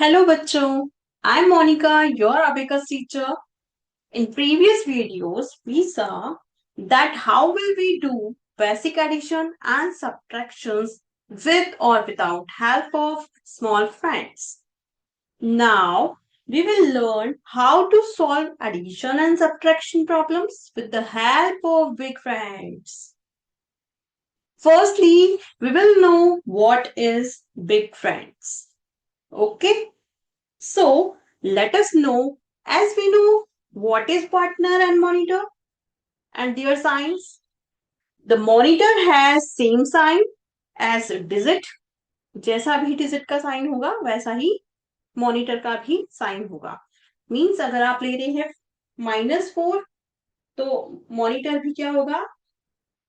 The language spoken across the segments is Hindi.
Hello bachcho, I'm Monica, your abacus teacher. In previous videos, we saw that how will we do basic addition and subtractions with or without help of small friends. Now, we will learn how to solve addition and subtraction problems with the help of big friends. Firstly, we will know what is big friends. Okay? So let us know, as we know what is partner and monitor and their signs. The monitor has same sign as digit. जैसा भी digit का साइन होगा वैसा ही मॉनिटर का भी साइन होगा. मीन्स अगर आप ले रहे हैं -4 तो मॉनिटर भी क्या होगा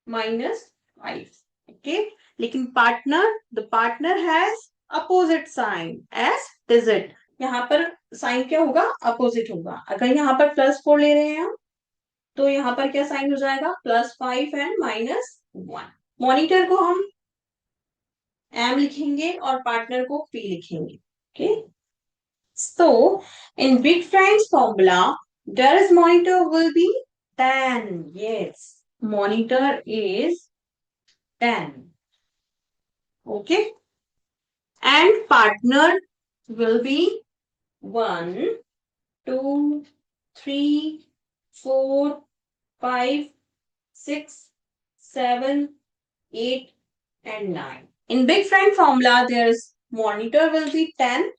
-5. ओके, लेकिन partner the partner has opposite sign as digit. यहाँ पर साइन क्या होगा अपोजिट होगा. अगर यहाँ पर +4 ले रहे हैं हम तो यहाँ पर क्या साइन हो जाएगा +5 एंड -1. मॉनिटर को हम एम लिखेंगे और पार्टनर को पी लिखेंगे. Okay, so in big friends formula there is monitor will be 10. Yes, monitor is 10. Okay, and partner will be 1, 2, 3, 4, 5, 6, 7, 8 and 9. In big friend formula, there's monitor will be 10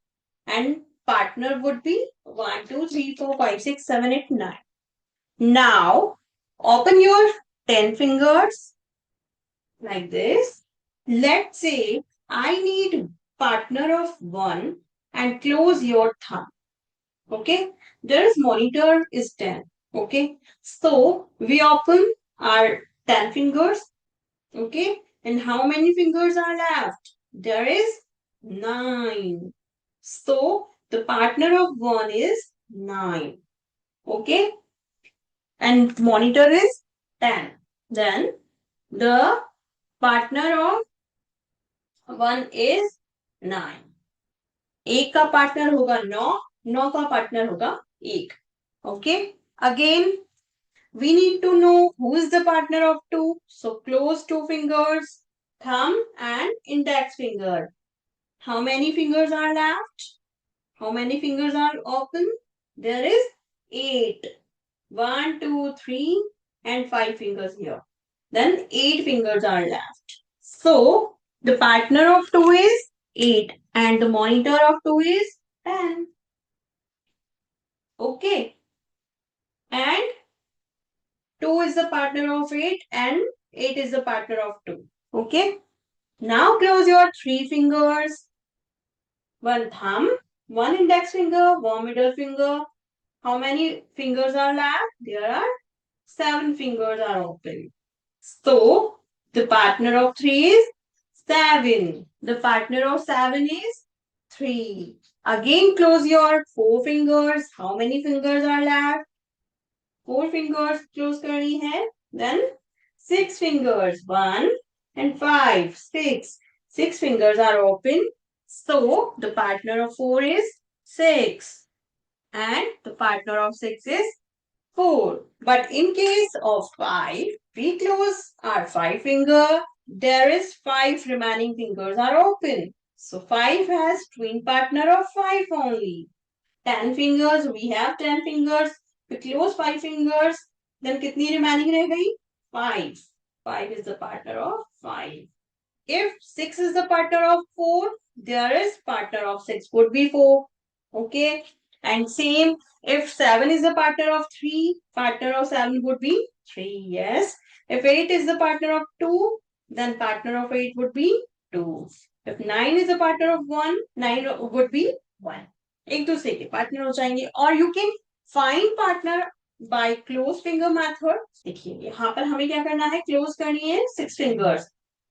and partner would be 1, 2, 3, 4, 5, 6, 7, 8, 9. Now, open your 10 fingers like this. Let's say I need partner of 1 and close your thumb. Okay, there's monitor is 10. Okay, so we open our 10 fingers. Okay, and how many fingers are left? There is 9. So the partner of 1 is 9. Okay, and monitor is 10. Then the partner of 1 is 9. एक का पार्टनर होगा 9, 9 का पार्टनर होगा 1. Okay, again we need to know who is the partner of 2. So close 2 fingers, thumb and index finger. How many fingers are left? How many fingers are open? There is 8. 1, 2, 3 and 5 fingers here. Then 8 fingers are left. So the partner of 2 is 8 and the monitor of 2 is 10. Okay. And 2 is the partner of 8 and 8 is the partner of 2. Okay. Now close your 3 fingers. One thumb, one index finger, one middle finger. How many fingers are left? There are 7 fingers are open. So the partner of 3 is 7. The partner of 7 is 3. Again close your 4 fingers. How many fingers are left? 4 fingers close करनी है. Then 6 fingers. 1 and 5. 6. 6 fingers are open. So the partner of 4 is 6. And the partner of 6 is 4. But in case of 5, we close our 5 finger. There is 5 remaining fingers are open. So 5 has twin partner of 5 only. 10 fingers, we have 10 fingers. We close 5 fingers. Then kitni remaining रह गई? 5. 5 is the partner of 5. If 6 is the partner of 4, there is partner of 6 would be 4. Okay. And same, if 7 is the partner of 3, partner of 7 would be 3. Yes. If 8 is the partner of 2, then partner of 8 would be 2. If 9 is the partner of 1, 9 would be 1. एक दूसरे के पार्टनर हो जाएंगे. और you can find partner by close finger method. देखिए यहाँ पर हमें क्या करना है, क्लोज करनी है 6 फिंगर्स.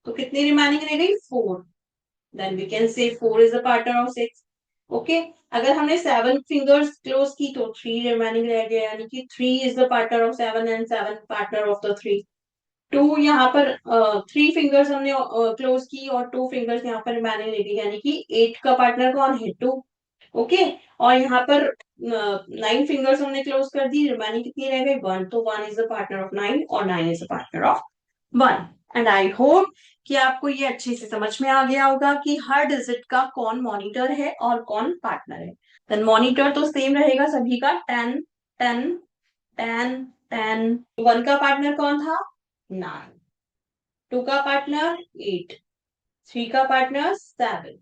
तो कितनी रिमेनिंग रह गई 4. Then we can say 4 is the partner of 6. Okay, अगर हमने 7 फिंगर्स क्लोज की तो 3 रिमेनिंग रह गया, यानी कि 3 is the partner of 7 and 7 partner of the 3. 2 यहाँ पर 3 फिंगर्स हमने क्लोज की और 2 फिंगर्स यहाँ पर रिमेनिंग रह गई, यानी कि 8 का पार्टनर कौन है 2. ओके। और यहाँ पर 9 फिंगर्स हमने क्लोज कर दी, रिमेनिंग कितनी रह गई 1, तो 1 इज द पार्टनर ऑफ 9 और 9 is the partner of 1। And I hope कि आपको ये अच्छे से समझ में आ गया होगा कि हर डिजिट का कौन मॉनिटर है और कौन पार्टनर है। देन मॉनिटर तो सेम रहेगा सभी का, 10 10 10 10। 1 का पार्टनर कौन था 9, 2 का पार्टनर 8, 3 का पार्टनर 7,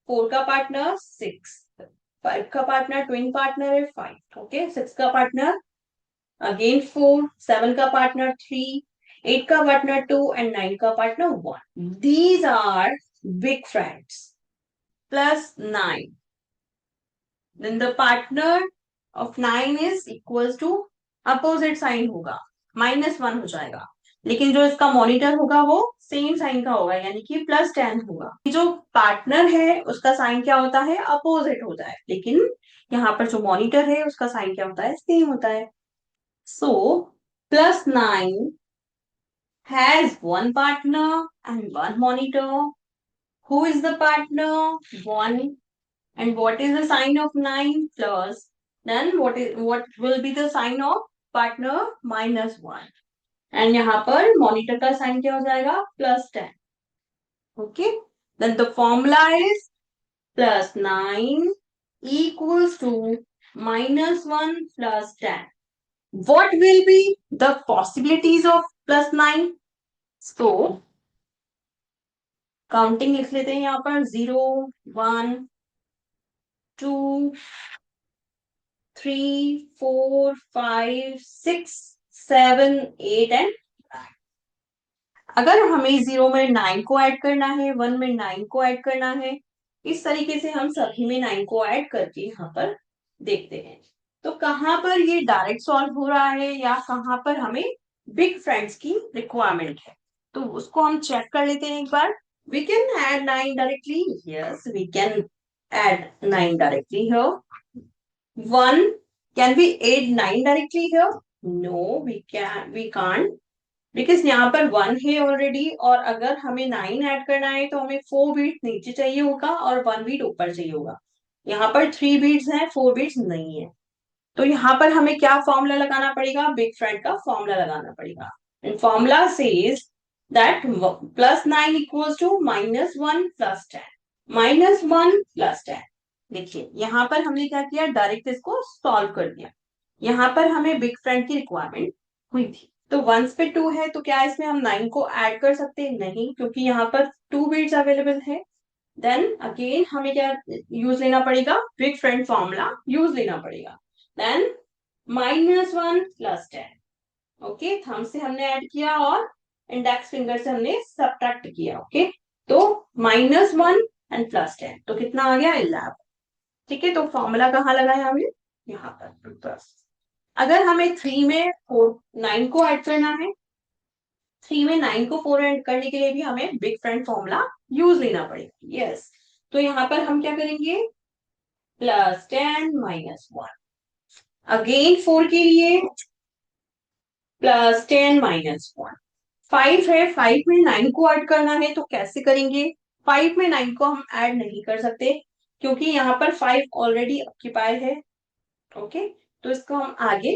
4 का पार्टनर 6, 5 का पार्टनर ट्विन पार्टनर है 5, ओके। 6 का पार्टनर अगेन 4, 7 का पार्टनर 3, 8 का पार्टनर 2 एंड 9 का partner 1। These are big friends plus 9। Then the partner of 9 is equal to, opposite sign होगा, -1 हो जाएगा। लेकिन जो इसका मॉनिटर होगा वो सेम साइन का होगा, यानी कि +10 होगा। जो पार्टनर है उसका साइन क्या होता है, अपोजिट होता है, लेकिन यहाँ पर जो मॉनिटर है उसका साइन क्या होता है, सेम होता है। सो +9 has one partner and one monitor. Who is the partner? 1. And what is the sign of 9? Plus. Then what will be the sign of partner? -1. And यहाँ पर monitor का sign क्या हो जाएगा, +10. Okay. Then the formula is +9 equals to -1 plus 10. What will be the possibilities of +9? So counting लिख लेते हैं यहाँ पर, 0 1 2 3 4 5 6 7 8 एंड 9। अगर हमें 0 में 9 को ऐड करना है, 1 में 9 को ऐड करना है, इस तरीके से हम सभी में 9 को ऐड करके यहाँ पर देखते हैं। तो कहाँ पर ये डायरेक्ट सॉल्व हो रहा है या कहाँ पर हमें बिग फ्रेंड्स की रिक्वायरमेंट है, तो उसको हम चेक कर लेते हैं एक बार। We can add 9 directly. Yes, we can add 9 directly here. 1, can we add 9 directly here? No, we can't. Because यहाँ पर 1 है ऑलरेडी, और अगर हमें 9 ऐड करना है तो हमें 4 बीट नीचे चाहिए होगा और 1 बीट ऊपर चाहिए होगा। यहाँ पर 3 बीट्स हैं, 4 बीट्स नहीं है। तो यहाँ पर हमें क्या फॉर्मूला लगाना पड़ेगा, बिग फ्रेंड का फॉर्मूला लगाना पड़ेगा। And formula says that +9 equals to -1 plus 10। -1 plus 10। देखिए यहाँ पर हमने क्या किया, डायरेक्ट इसको सॉल्व कर दिया। यहाँ पर हमें बिग फ्रेंड की रिक्वायरमेंट हुई थी, तो 1 पे 2 है, तो क्या इसमें हम 9 को ऐड कर सकते हैं, नहीं, क्योंकि यहाँ पर 2 बीट्स अवेलेबल है। देन अगेन हमें क्या यूज लेना पड़ेगा, बिग फ्रेंड फॉर्मूला यूज लेना पड़ेगा। Then -1 plus 10। ओके, थंब से हमने ऐड किया और इंडेक्स फिंगर से हमने सब्ट्रैक्ट किया। ओके, तो -1 एंड +10, तो कितना आ गया, 11। ठीक है, तो फॉर्मूला कहाँ लगाया हमने, यहाँ पर प्लस। अगर हमें 3 में 9 को ऐड करना है, 3 में 9 को 4 ऐड करने के लिए भी हमें बिग फ्रेंड फॉर्मूला यूज लेना पड़ेगा। यस, तो यहाँ पर हम क्या करेंगे, +10 -1। अगेन 4 के लिए +10 -1। 5 है, 5 में 9 को ऐड करना है, तो कैसे करेंगे, 5 में 9 को हम ऐड नहीं कर सकते क्योंकि यहाँ पर 5 ऑलरेडी ऑक्यूपाइड है। ओके, तो इसको हम आगे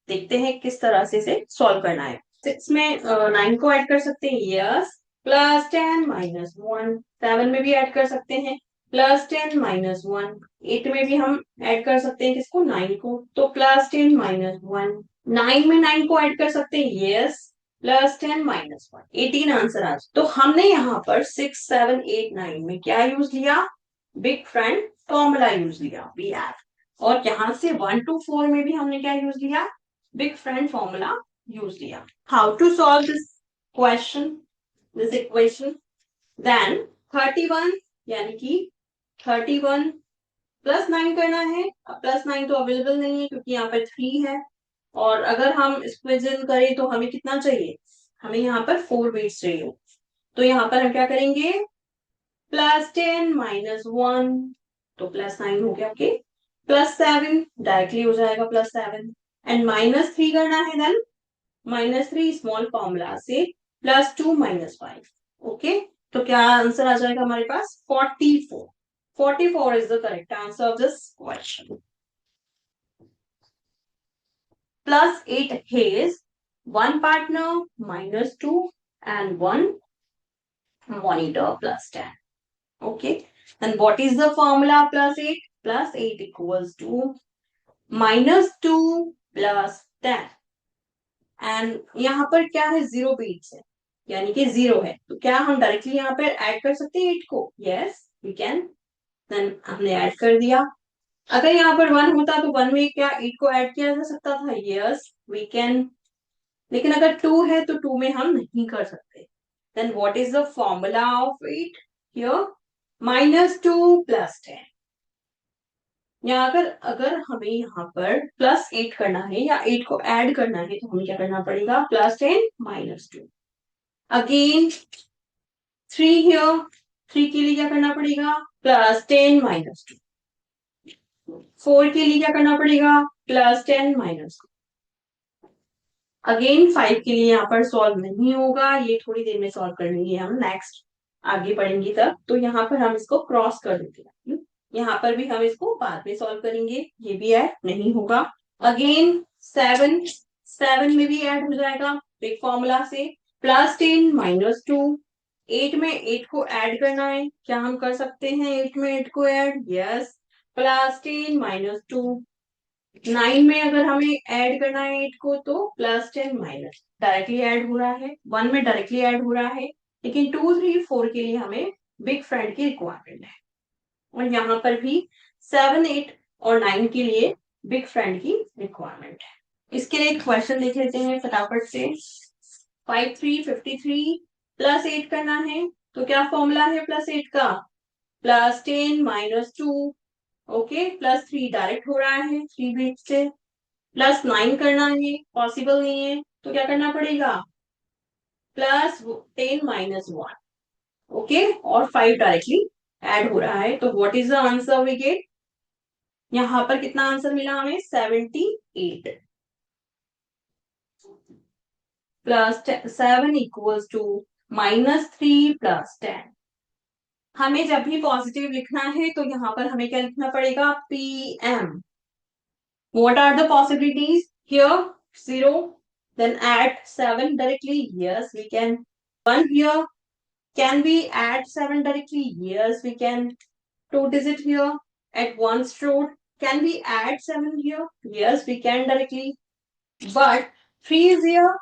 देखते हैं किस तरह से इसे सॉल्व करना है। 6 में 9 को ऐड कर सकते हैं, यस, +10 -1। 7 में भी ऐड कर सकते हैं, +10 -1। 8 में भी हम ऐड कर सकते हैं किसको, 9 को, तो +10 -1। 9 में 9 को ऐड कर सकते हैं, यस, +10 -1। 18 आंसर आज। तो हमने यहाँ पर 6 7 8 9 में क्या यूज लिया, बिग फ्रेंड फॉर्मूला यूज लिया, वी हैव। और यहां से 1 to 4 में भी हमने क्या यूज लिया, बिग फ्रेंड फॉर्मूला यूज लिया। How to solve this question, this equation, then 31, यानी कि 31 +9 करना है। अब +9 तो अवेलेबल नहीं है क्योंकि यहाँ पर 3 है, और अगर हम स्क्विजन करें तो हमें कितना चाहिए, हमें यहाँ पर 4 बीट्स चाहिए। तो यहाँ पर हम क्या करेंगे, +10 -1, तो +9 हो गया। ओके, +7 डायरेक्टली हो जाएगा, +7। एंड -3 करना है, देन -3 स्मॉल फॉर्मूला से +2 -5। ओके, तो क्या आंसर आ जाएगा हमारे पास, 44। 44 is the correct answer of this question. Plus 8 is one partner minus 2 and one monitor plus 10. Okay. And what is the formula plus 8? Plus 8 equals to minus 2 plus 10. And यहाँ पर क्या है, 0 बीट्स है, यानी कि 0 है, तो क्या हम डायरेक्टली यहाँ पर ऐड कर सकते हैं 8 को? Yes we can. देन हमने ऐड कर दिया। अगर यहाँ पर 1 होता तो 1 में क्या 8 को ऐड किया जा सकता था? Yes we can. लेकिन अगर 2 है तो 2 में हम नहीं कर सकते। Then what is the formula of 8 here? Minus 2 plus 10। यहाँ अगर अगर हमें यहाँ पर प्लस 8 करना है या 8 को ऐड करना है तो हमें क्या करना पड़ेगा? Plus 10 minus 2। अगेन 3 हियर, 3 के लिए क्या करना पड़ेगा? Plus 10 minus 2। 4 के लिए क्या करना पड़ेगा? Plus 10 minus 2। अगेन 5 के लिए यहाँ पर सॉल्व नहीं होगा, ये थोड़ी देर में सॉल्व कर लेंगे हम, नेक्स्ट आगे बढ़ेंगे तब। तो यहाँ पर हम इसको क्रॉस कर देते हैं, यहाँ पर भी हम इसको बाद में सॉल्व करेंगे, ये भी ऐड नहीं होगा। अगेन 7 में भी ऐड हो जाएगा बिग फॉर्मूला से। Plus 10 minus 2। 8 में 8 को ऐड करना है, क्या हम कर सकते हैं 8 में 8 को ऐड? यस। Plus 10 minus 2। 9 में अगर हमें ऐड करना है 8 को तो प्लस 10 माइनस, डायरेक्टली ऐड हो रहा है। 1 में डायरेक्टली ऐड हो रहा है, लेकिन 2 3 4 के लिए हमें बिग फ्रेंड की रिक्वायरमेंट है। और यहाँ पर भी 7 8 और 9 के लिए बिग फ्रेंड की रिक्वायरमेंट है। इसके लिए एक क्वेश्चन देख लेते हैं फटाफट से। 5 3 53 प्लस 8 करना है, तो क्या फॉर्मूला है प्लस 8 का? Plus 10 minus 2। Okay, plus 3 direct हो रहा है 3 बीट से। प्लस 9 करना है, पॉसिबल नहीं है, तो क्या करना पड़ेगा? Plus 10 minus 1। ओके, और 5 डायरेक्टली ऐड हो रहा है, तो what is the answer we get? यहाँ पर कितना आंसर मिला हमें? 78 plus 7 equals to minus 3 plus 10। हमें जब भी पॉजिटिव लिखना है तो यहाँ पर हमें क्या लिखना पड़ेगा? PM। What are the possibilities here? 0. Then add 7 directly. Yes, we can. 1 here. Can we add 7 directly? Yes, we can. 2 digit here at one stroke. Can we add 7 here? Yes, we can directly. But 3 is here.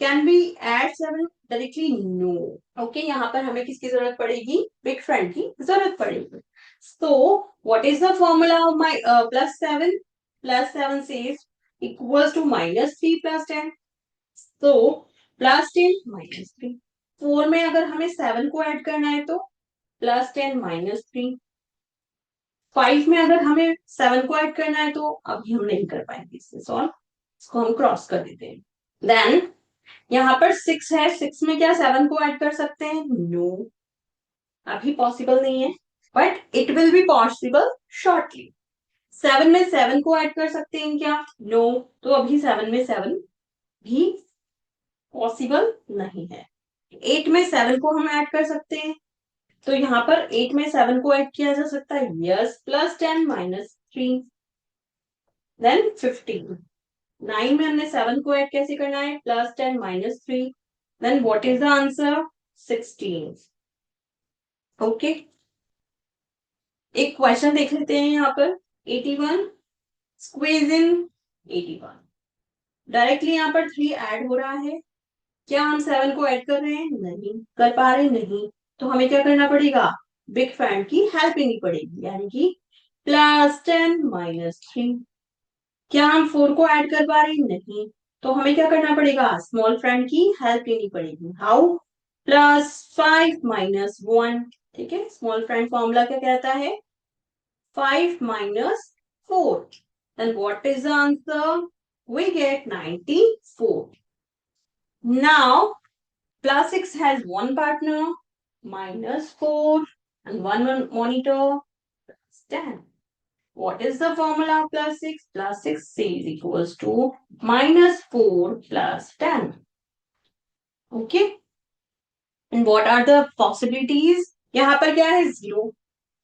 Can we add 7 directly? No. Okay, यहाँ पर हमें किसकी जरूरत पड़ेगी? Big friend की जरूरत पड़ेगी. So, what is the formula of my plus 7? Plus 7 says equals to minus 3 plus 10. So, plus 10 minus 3. 4 में अगर हमें 7 को ऐड करना है तो plus 10 minus 3. 5 में अगर हमें 7 को ऐड करना है तो अभी हम नहीं कर पाएंगे इससे सॉल्व, इसको हम क्रॉस कर देते हैं। देन यहाँ पर 6 है, 6 में क्या 7 को ऐड कर सकते हैं? नो, अभी पॉसिबल नहीं है, but it will be possible shortly. 7 में 7 को ऐड कर सकते हैं क्या? नो, तो अभी 7 में 7 भी पॉसिबल नहीं है। 8 में 7 को हम ऐड कर सकते हैं, तो यहाँ पर 8 में 7 को ऐड किया जा सकता है। Yes, plus 10 minus 3। देन 15। 9 में हमने 7 को ऐड कैसे करना है? Plus 10 minus 3। Then what is the answer? 16। Okay, एक क्वेश्चन देख लेते हैं यहाँ पर। 81 स्क्वीज इन 81। डायरेक्टली यहाँ पर 3 ऐड हो रहा है, क्या हम 7 को ऐड कर रहे हैं? नहीं कर पा रहे, नहीं, तो हमें क्या करना पड़ेगा? बिग फ्रेंड की हेल्प लेनी पड़ेगी, यानी कि प्लस 10 माइनस 3। क्या हम 4 को ऐड कर पा रहे हैं? नहीं, तो हमें क्या करना पड़ेगा? स्मॉल फ्रेंड की हेल्प लेनी पड़ेगी। हाउ? Plus 5 minus 1। ठीक है, स्मॉल फ्रेंड फॉर्मूला क्या कहता है? 5 minus 4. Then what is the answer? We get 94. Now, plus 6 has one partner, minus 4, and one monitor, plus 10. What is the formula of plus 6? Plus 6 is equals to minus 4 plus 10. Okay. And what are the possibilities? यहाँ पर क्या है? 0.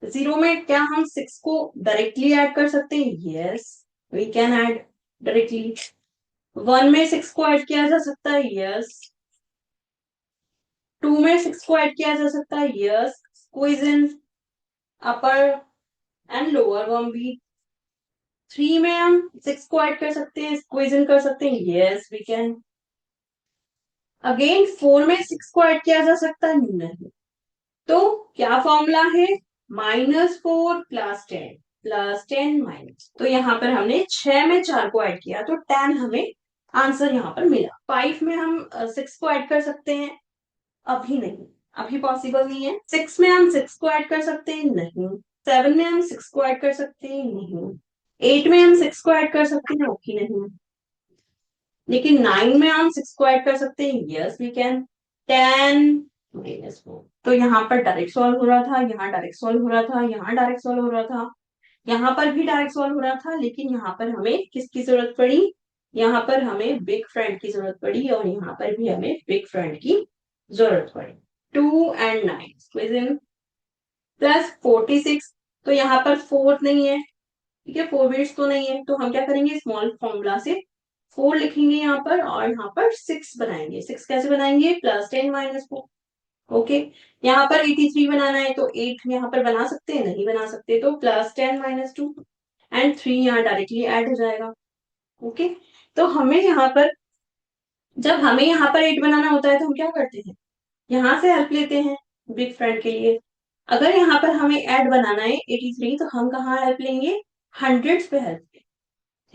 जीरो में क्या हम 6 को डायरेक्टली ऐड कर सकते हैं? Yes, we can add directly. 1 में 6 को ऐड किया जा सकता है? यस। 2 में 6 को ऐड किया जा सकता है? Yes. Squeeze in upper and lower one भी। 3 में हम 6 को ऐड कर सकते हैं, स्क्वीज इन कर सकते हैं? Yes, we can. अगेन 4 में 6 को ऐड किया जा सकता है? नहीं। तो क्या फॉर्मूला है? -4 +10 माइनस, तो यहाँ पर हमने 6 में 4 को ऐड किया तो 10 हमें आंसर यहाँ पर मिला। 5 में हम 6 को ऐड कर सकते हैं? अभी नहीं, अभी पॉसिबल नहीं है। 6 में हम 6 को ऐड कर सकते हैं? नहीं। 7 में हम 6 को ऐड कर सकते हैं? नहीं। 8 में हम 6 को ऐड कर सकते हैं? अभी नहीं। लेकिन 9 में हम 6 को ऐड कर सकते हैं? Yes, we can. 10 - 4, तो यहाँ पर डायरेक्ट सॉल्व हो रहा था, यहाँ डायरेक्ट सॉल्व हो रहा था, यहाँ डायरेक्ट सॉल्व हो रहा था, यहाँ पर भी डायरेक्ट सॉल्व हो रहा था, लेकिन यहाँ पर हमें किसकी जरूरत पड़ी? यहाँ पर हमें बिग फ्रेंड की जरूरत पड़ी, और यहाँ पर भी हमें बिग फ्रेंड की जरूरत पड़ी। 2 and 9 +46, तो यहाँ पर 4 नहीं है, ठीक है, 4 बिट्स तो नहीं है, तो हम क्या करेंगे? स्मॉल फॉर्मूला से 4 लिखेंगे यहाँ पर, और यहाँ पर 6 बनाएंगे। 6 कैसे बनाएंगे? +10 - 4। ओके। यहाँ पर 83 बनाना है, तो 8 यहाँ पर बना सकते हैं? नहीं बना सकते, तो +10 - 2 एंड 3 यहाँ डायरेक्टली ऐड हो जाएगा। ओके। तो हमें यहाँ पर, जब हमें यहाँ पर 8 बनाना होता है तो हम क्या करते हैं? यहाँ से हेल्प लेते हैं बिग फ्रेंड के लिए। अगर यहाँ पर हमें ऐड बनाना है 83, तो हम कहाँ हेल्प लेंगे? हंड्रेड्स पे हेल्प लेंगे।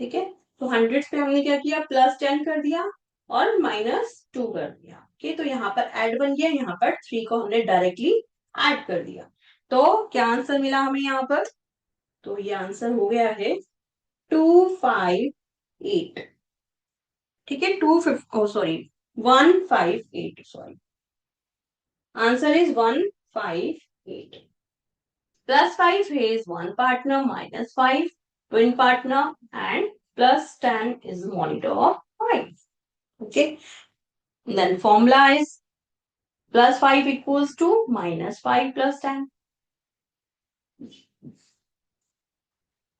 ठीक है, तो हंड्रेड्स पे हमने क्या किया? +10 कर दिया और -2 कर दिया। ओके, तो यहाँ पर ऐड बन गया, यहाँ पर 3 को हमने डायरेक्टली ऐड कर दिया। तो क्या आंसर मिला हमें यहाँ पर? तो ये आंसर हो गया है 258। ठीक है, 158, sorry. Answer is 158। +5 is one partner, -5 twin partner, and +10 is monitor of 5. Okay. Then formula is +5 equals to -5 + 10.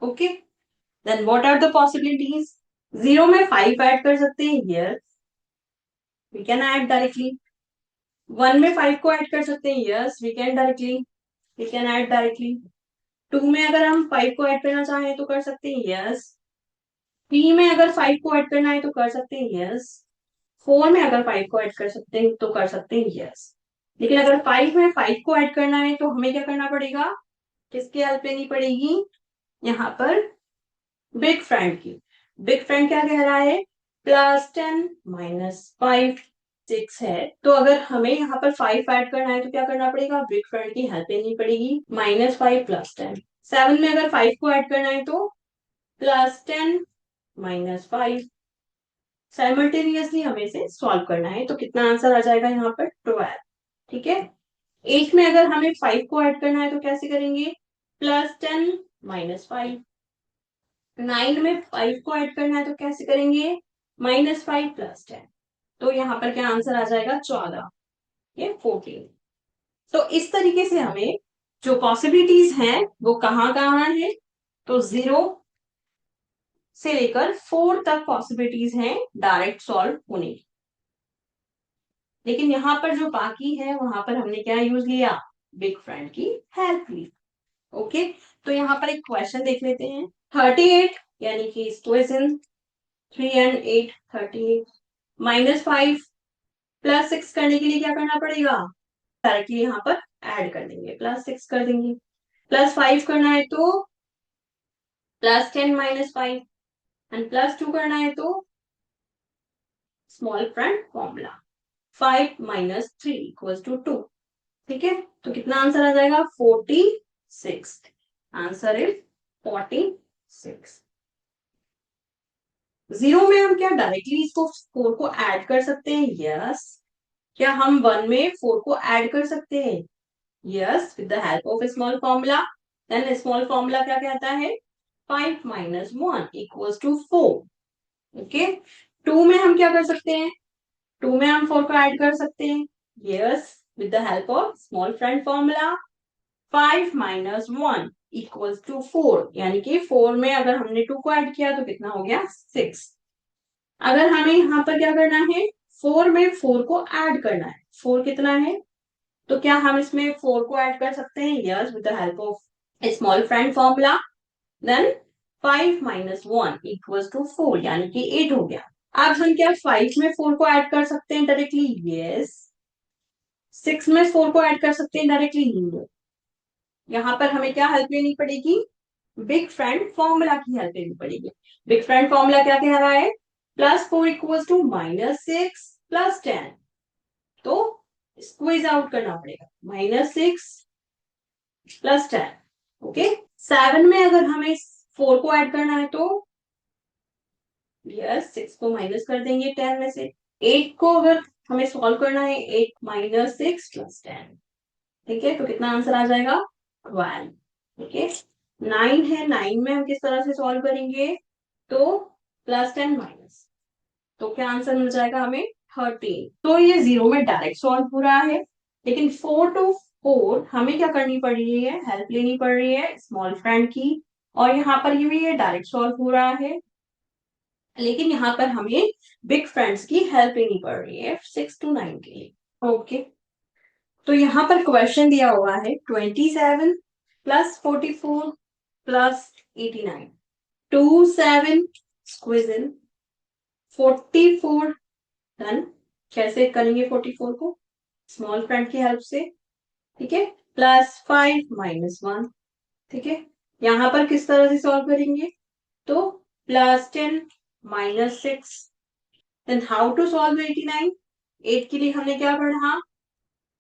Okay. Then what are the possibilities? 0 में 5 ऐड कर सकते हैं? Yes. We can add directly. 1 में 5 को ऐड कर सकते हैं? Yes, we can directly. We can add directly. 2 में अगर हम 5 को ऐड करना चाहें तो कर सकते हैं? Yes. 3 में अगर 5 को ऐड करना है तो कर सकते हैं? Yes. 4 में अगर 5 को ऐड कर सकते हैं तो कर सकते हैं? Yes. लेकिन अगर 5 में 5 को ऐड करना है तो हमें क्या करना पड़ेगा? किसकी हेल्प लेनी पड़ेगी? यहाँ पर बिग फ्रेंड की। बिग फ्रेंड क्या कह रहा है? +10 - 5 6 है, तो अगर हमें यहाँ पर 5 ऐड करना है तो क्या करना पड़ेगा? बिग फ्रेंड की हेल्प लेनी पड़ेगी। -5 + 10। 7 में अगर 5 को ऐड करना है तो +10 - 5। साइमल्टेनियसली हमें इसे सॉल्व करना है, तो कितना आंसर आ जाएगा यहाँ पर? 12। ठीक है। 8 में अगर हमें 5 को ऐड करना है तो कैसे करेंगे? +10 - 5। 9 में 5 को ऐड करना है तो कैसे करेंगे? -5 + 10। तो यहाँ पर क्या आंसर आ जाएगा? 14, ये 14। तो इस तरीके से हमें जो पॉसिबिलिटीज हैं वो कहाँ कहाँ है? तो 0 से लेकर 4 तक पॉसिबिलिटीज हैं डायरेक्ट सॉल्व होने की। लेकिन यहाँ पर जो बाकी है वहां पर हमने क्या यूज लिया? बिग फ्रेंड की हेल्प ली। ओके, तो यहाँ पर एक क्वेश्चन देख लेते हैं। 38, यानी कि इक्वेशन 3 and 8, 38 -5 +6 करने के लिए क्या करना पड़ेगा? डायरेक्टली यहाँ पर ऐड कर देंगे, +6 कर देंगे। +5 करना है तो +10 - 5, एंड +2 करना है तो स्मॉल फ्रेंड फॉर्मूला 5 - 3 = 2। ठीक है, तो कितना आंसर आ जाएगा? 46। Answer is 46। 0 में हम क्या डायरेक्टली इसको 4 को ऐड कर सकते हैं? यस। क्या हम 1 में 4 को ऐड कर सकते हैं? Yes, with the help of small formula. Then small formula क्या कहता है? 5 - 1 = 4। ओके। 2 में हम क्या कर सकते हैं? 2 में हम 4 को ऐड कर सकते हैं? Yes, with the help of small friend formula. 5 minus 1 equals to 4, यानी कि 4 में अगर हमने 2 को ऐड किया तो कितना हो गया 6। अगर हमें यहाँ पर क्या करना है, 4 में 4 को ऐड करना है। 4 कितना है, तो क्या हम इसमें 4 को ऐड कर सकते हैं? Yes, with the help of small friend formula. Then 5 minus 1 equals to 4, यानी कि 8 हो गया। अब हम क्या 5 में 4 को ऐड कर सकते हैं डायरेक्टली? यस। 6 में 4 को ऐड कर सकते हैं डायरेक्टली? नहीं। यहाँ पर हमें क्या हेल्प लेनी पड़ेगी? बिग फ्रेंड फॉर्मूला की हेल्प लेनी पड़ेगी। बिग फ्रेंड फॉर्मूला क्या कह रहा है? +4 इक्वल्स टू -6 +10। तो स्क्वीज आउट करना पड़ेगा, -6 +10। ओके। 7 में अगर हमें 4 को ऐड करना है तो यस 6 को माइनस कर देंगे 10 में से। 8 को अगर हमें सॉल्व करना है, 8 माइनस 6 +10। ठीक है, तो कितना आंसर आ जाएगा? 12। ठीक है। 9 है, 9 में हम किस तरह से सॉल्व करेंगे? तो +10 माइनस, तो क्या आंसर मिल जाएगा हमें? 13। तो ये 0 में डायरेक्ट सॉल्व हो रहा है, लेकिन 4 टू 4 हमें क्या करनी पड़ रही है? हेल्प लेनी पड़ रही है स्मॉल फ्रेंड की। और यहाँ पर ये भी डायरेक्ट सॉल्व हो रहा है, लेकिन यहाँ पर हमें बिग फ्रेंड्स की हेल्प लेनी पड़ रही है 6 टू 9 के लिए। ओके। तो यहाँ पर क्वेश्चन दिया हुआ है 27 प्लस 44 प्लस 89, 27 स्क्विज इन 44। डन। कैसे करेंगे 44 को? स्मॉल फ्रेंड की हेल्प से। ठीक है। +5 माइनस 1। ठीक है। यहाँ पर किस तरह से सॉल्व करेंगे? तो +10 -6। Then how to solve 89? 8 के लिए हमने क्या पढ़ा?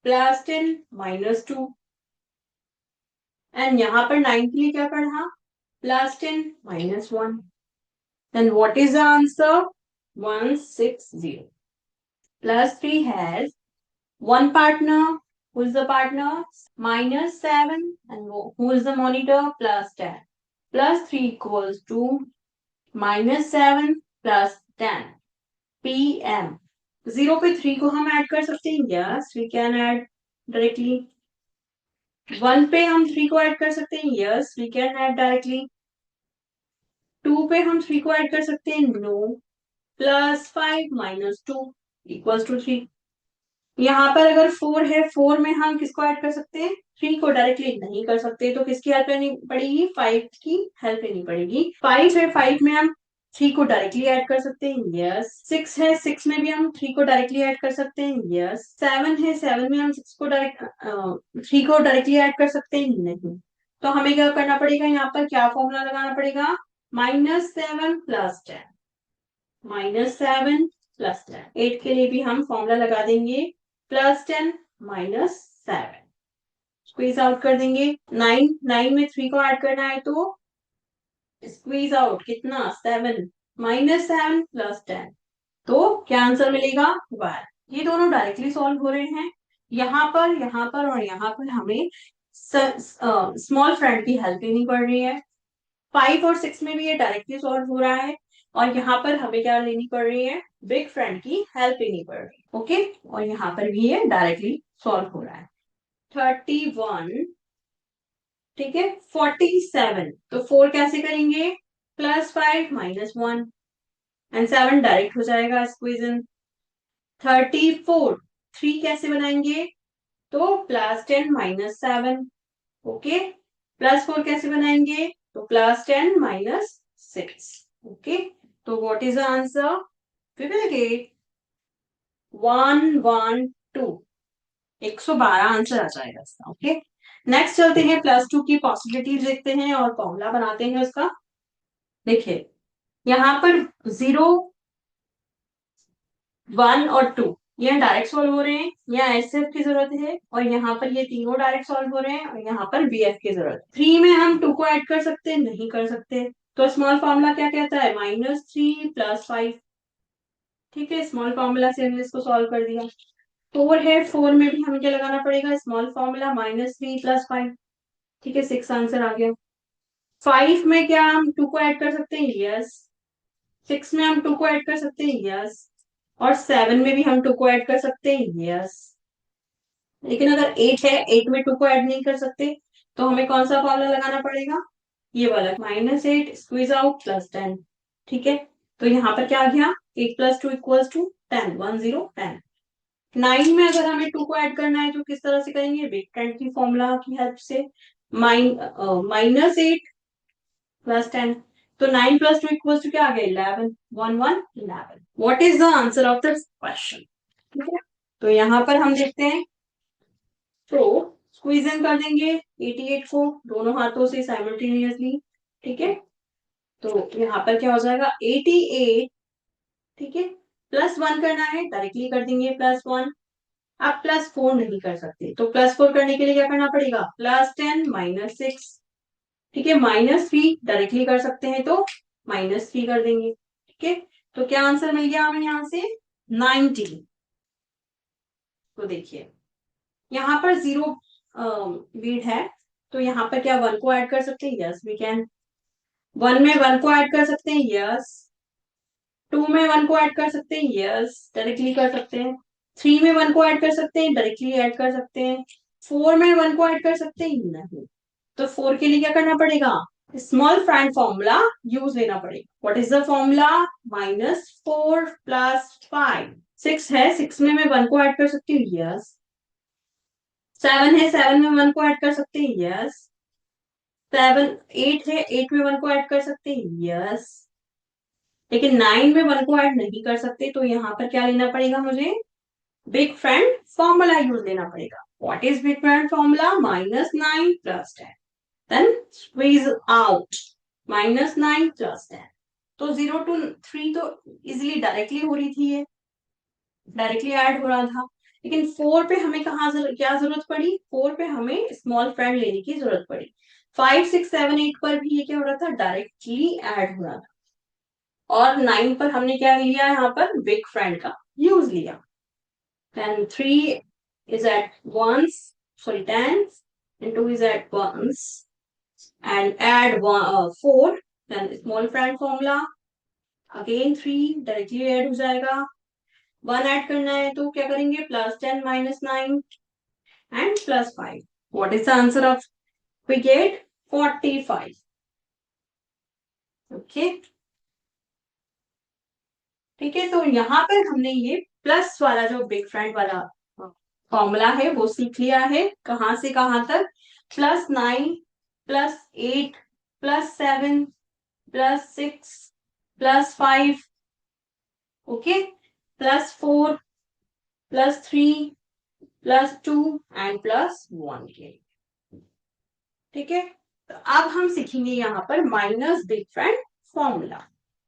+10 -2। एंड यहाँ पर 9 के लिए क्या पढ़ा? +10 -1। Then what is the answer? 160। +3 has one partner. Who is the partner? -7, and who is the monitor? +10. +3 equals to -7 +10 PM। 0 पे 3 को हम ऐड कर सकते हैं? Yes, we can add directly. 1 पे हम 3 को ऐड कर सकते हैं? Yes, we can add directly. 2 पे हम 3 को ऐड कर सकते हैं? नो। +5 -2 equals to 3। यहाँ पर अगर 4 है, 4 में हम किसको ऐड कर सकते हैं? 3 को डायरेक्टली नहीं कर सकते, तो किसकी हेल्प लेनी पड़ेगी? 5 की हेल्प लेनी पड़ेगी। 5 है, 5 में हम 3 को डायरेक्टली ऐड कर सकते हैं? यस। 6 है, 6 में भी हम 3 को डायरेक्टली ऐड कर सकते हैं? यस। 7 है, 7 में हम 6 को 3 को डायरेक्टली ऐड कर सकते हैं? नहीं। तो हमें क्या करना पड़ेगा? यहाँ पर क्या फॉर्मूला लगाना पड़ेगा? -7 +10। -7 +10। 8 के लिए भी हम फॉर्मूला लगा देंगे, +10 -7। स्क्वीज आउट कर देंगे। 9 में 3 को ऐड करना है तो स्क्वीज आउट कितना? 7। -7 +10, तो क्या आंसर मिलेगा? 12। ये दोनों डायरेक्टली सॉल्व हो रहे हैं। यहाँ पर और यहाँ पर हमें स्मॉल फ्रेंड की हेल्प लेनी पड़ रही है। 5 और 6 में भी ये डायरेक्टली सॉल्व हो रहा है, और यहाँ पर हमें क्या लेनी पड़ रही है? बिग फ्रेंड की हेल्प लेनी पड़ रही है। ओके। और यहाँ पर भी ये डायरेक्टली सॉल्व हो रहा है। 31। ठीक है। 47, तो 4 कैसे करेंगे? +5 -1, एंड 7 डायरेक्ट हो जाएगा स्क्वीजन। 34, 3 कैसे बनाएंगे? तो +10 -7। ओके। +4 कैसे बनाएंगे? तो +10 -6। ओके। तो what is the answer? We will get 112। 112 answer आ जाएगा इसका। ओके। नेक्स्ट चलते हैं, +2 की पॉसिबिलिटीज देखते हैं और फॉर्मूला बनाते हैं उसका। देखिए, यहाँ पर 0, 1 और 2 ये डायरेक्ट सॉल्व हो रहे हैं, यहाँ एसएफ की जरूरत है, और यहाँ पर ये तीनों डायरेक्ट सॉल्व हो रहे हैं, और यहाँ पर बीएफ की जरूरत है। 3 में हम 2 को ऐड कर सकते हैं? नहीं कर सकते। तो स्मॉल फॉर्मूला क्या कहता है? -3 +5। ठीक है, स्मॉल फॉर्मूला से हमने इसको सॉल्व कर दिया। 4 है, 4 में भी हमें क्या लगाना पड़ेगा? Small formula -3 +5। ठीक है, 6 आंसर आ गया। 5 में क्या हम 2 को ऐड कर सकते हैं? यस। 6 में हम 2 को ऐड कर सकते हैं? यस। और 7 में भी हम 2 को ऐड कर सकते हैं? यस। लेकिन अगर 8 है, 8 में 2 को ऐड नहीं कर सकते, तो हमें कौन सा फॉर्मूला लगाना पड़ेगा, ये वाला, -8 स्क्वीज आउट +10। ठीक है, तो यहाँ पर क्या आ गया, 8 + 2 = 10, 10 9 में अगर हमें 2 को ऐड करना है तो किस तरह से करेंगे, बिग फ्रेंड की फॉर्मूला की हेल्प से, -8 + 10, तो 9 + 2 = क्या आ गया, 11, 1 1 11। What is the answer of this question. ठीक है, तो यहाँ पर हम देखते हैं, तो स्क्वीज इन कर देंगे 88 को दोनों हाथों से साइमल्टेनियसली। ठीक है, तो यहाँ पर क्या हो जाएगा, 88। ठीक है, +1 करना है, डायरेक्टली कर देंगे +1। आप +4 नहीं कर सकते, तो +4 करने के लिए क्या करना पड़ेगा, +10 -6। ठीक है, -3 डायरेक्टली कर सकते हैं, तो -3 कर देंगे। ठीक है, तो क्या आंसर मिल गया हमें यहाँ से, 90। तो देखिए यहाँ पर 0 लीड है, तो यहाँ पर क्या 1 को ऐड कर सकते हैं, यस वी कैन। 1 में 1 को ऐड कर सकते हैं, यस। 2 में 1 को ऐड कर सकते हैं, यस डायरेक्टली कर सकते हैं। 3 में 1 को ऐड कर सकते हैं, डायरेक्टली ऐड कर सकते हैं। 4 में 1 को ऐड कर सकते हैं, नहीं। तो 4 के लिए क्या करना पड़ेगा, स्मॉल फ्रेंड फॉर्मूला यूज लेना पड़ेगा। What is the formula, -4 + 5। 6 है, 6 में मैं 1 को ऐड कर सकती हूँ, यस। 7 है, 7 में 1 को ऐड कर सकते हैं, यस। 8 है, 8 में 1 को ऐड कर सकते हैं, यस। लेकिन 9 में 1 को ऐड नहीं कर सकते, तो यहाँ पर क्या लेना पड़ेगा मुझे, बिग फ्रेंड फॉर्मूला यूज लेना पड़ेगा। What is big friend formula, -9 + 10। Then squeeze out -9 + 10। तो 0 to 3 तो इजिली डायरेक्टली हो रही थी, ये डायरेक्टली ऐड हो रहा था। लेकिन 4 पे हमें क्या जरूरत पड़ी, 4 पे हमें स्मॉल फ्रेंड लेने की जरूरत पड़ी। 5 6 7 8 पर भी ये क्या हो रहा था, डायरेक्टली ऐड हो रहा था। और 9 पर हमने क्या लिया, यहाँ पर बिग फ्रेंड का यूज लिया। Then 3 is at once, sorry, 10 and 2 is at once, and add 4, then small friend formula, again 3 directly add हो जाएगा। 1 ऐड करना है तो क्या करेंगे, +10 -9 and +5। What is the answer of, we get 45। Okay, ठीक है, तो यहाँ पर हमने ये प्लस वाला जो बिग फ्रेंड वाला फॉर्मूला है वो सीख लिया है। कहाँ से कहाँ तक, +9 +8 +7 +6 +5, ओके, +4 +3 +2 एंड +1 के। ठीक है, तो अब हम सीखेंगे यहाँ पर माइनस बिग फ्रेंड फॉर्मूला।